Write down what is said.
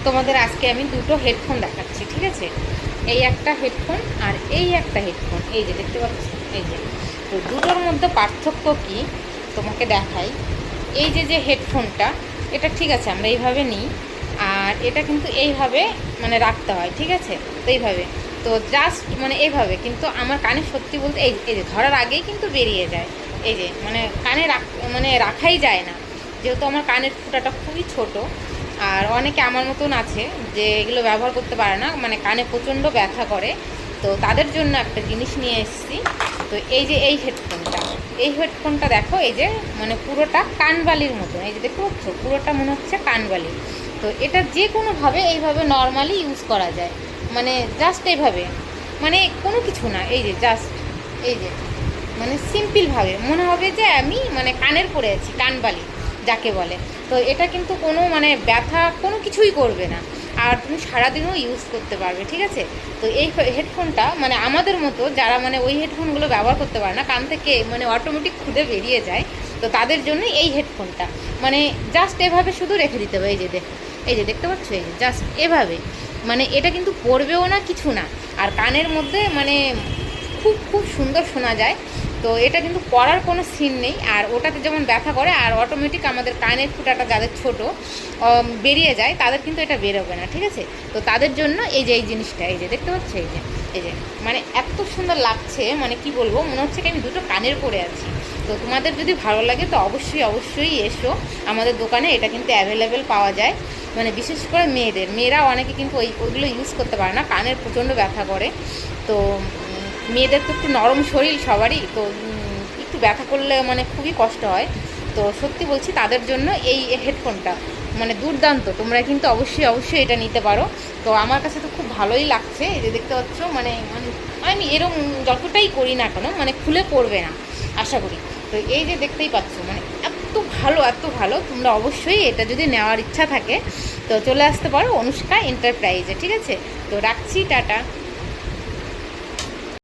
তোমাদের আজকে আমি দুটো হেডফোন দেখাচ্ছি, ঠিক আছে? এই একটা হেডফোন আর এই একটা হেডফোন, এই যে দেখতে পাচ্ছ, এই যে। তো দুটোর মধ্যে পার্থক্য কি তোমাকে দেখাই। এই যে যে হেডফোনটা, এটা ঠিক আছে আমরা এইভাবে নিই, আর এটা কিন্তু এইভাবে মানে রাখতে হয়, ঠিক আছে? তো এইভাবে, তো জাস্ট মানে এইভাবে, কিন্তু আমার কানে সত্যি বলতে এই এই যে ধরার আগেই কিন্তু বেরিয়ে যায়। এই যে মানে কানে মানে রাখাই যায় না, যেহেতু আমার কানের ফুটাটা খুবই ছোট। আর অনেকে আমার মতন আছে যে এগুলো ব্যবহার করতে পারে না, মানে কানে প্রচণ্ড ব্যথা করে। তো তাদের জন্য একটা জিনিস নিয়ে এসেছি। তো এই যে এই হেডফোনটা দেখো, এই যে মানে পুরোটা কানবালির মতন, এই যে দেখতে পাচ্ছ, পুরোটা মনে হচ্ছে কানবালি। তো এটা যে কোনোভাবে এইভাবে নর্মালি ইউজ করা যায়, মানে জাস্ট এইভাবে, মানে কোনো কিছু না, এই যে জাস্ট এই যে মানে সিম্পলভাবে মনে হবে যে আমি মানে কানের পরে আছি, কানবালি যাকে বলে। তো এটা কিন্তু কোনো মানে ব্যথা কোনো কিছুই করবে না, আর তুমি সারাদিনও ইউজ করতে পারবে, ঠিক আছে? তো এই হেডফোনটা মানে আমাদের মতো যারা মানে ওই হেডফোনগুলো ব্যবহার করতে পারে না, কান থেকে মানে অটোমেটিক খুদে বেরিয়ে যায়, তো তাদের জন্য এই হেডফোনটা মানে জাস্ট এভাবে শুধু রেখে দিতে হবে। এই যে দেখো, এই যে দেখতে পাচ্ছ, এই যে জাস্ট এভাবে, মানে এটা কিন্তু পড়বেও না কিছু না, আর কানের মধ্যে মানে খুব খুব সুন্দর শোনা যায়। তো এটা কিন্তু পড়ার কোনো সিন নেই, আর ওটাতে যেমন ব্যথা করে, আর অটোমেটিক আমাদের কানের ফুটাটা যাদের ছোট বেরিয়ে যায়, তাদের কিন্তু এটা বেরোবে না, ঠিক আছে? তো তাদের জন্য এই যে এই জিনিসটা, এই যে দেখতে পাচ্ছ, এই যে মানে এত সুন্দর লাগছে, মানে কি বলবো, মনে হচ্ছে কি আমি দুটো কানের পরে আছি। তো তোমাদের যদি ভালো লাগে তো অবশ্যই অবশ্যই এসো আমাদের দোকানে, এটা কিন্তু অ্যাভেলেবেল পাওয়া যায়। মানে বিশেষ করে মেয়েরা অনেকে কিন্তু ওইগুলো ইউজ করতে পারে না, কানের প্রচণ্ড ব্যথা করে। তো মেয়েদের তো একটু নরম শরীর সবারই, তো একটু ব্যথা করলে মানে খুবই কষ্ট হয়। তো সত্যি বলছি, তাদের জন্য এই হেডফোনটা মানে দুর্দান্ত, তোমরা কিন্তু অবশ্যই অবশ্যই এটা নিতে পারো। তো আমার কাছে তো খুব ভালোই লাগছে, এই যে দেখতে পাচ্ছ, মানে মানে আমি এরকম যতটাই করি না কেন মানে খুলে পড়বে না আশা করি। তো এই যে দেখতেই পাচ্ছ, মানে এত ভালো এত ভালো, তোমরা অবশ্যই এটা যদি নেওয়ার ইচ্ছা থাকে তো চলে আসতে পারো অনুষ্কা এন্টারপ্রাইজে, ঠিক আছে? তো রাখছি, টাটা।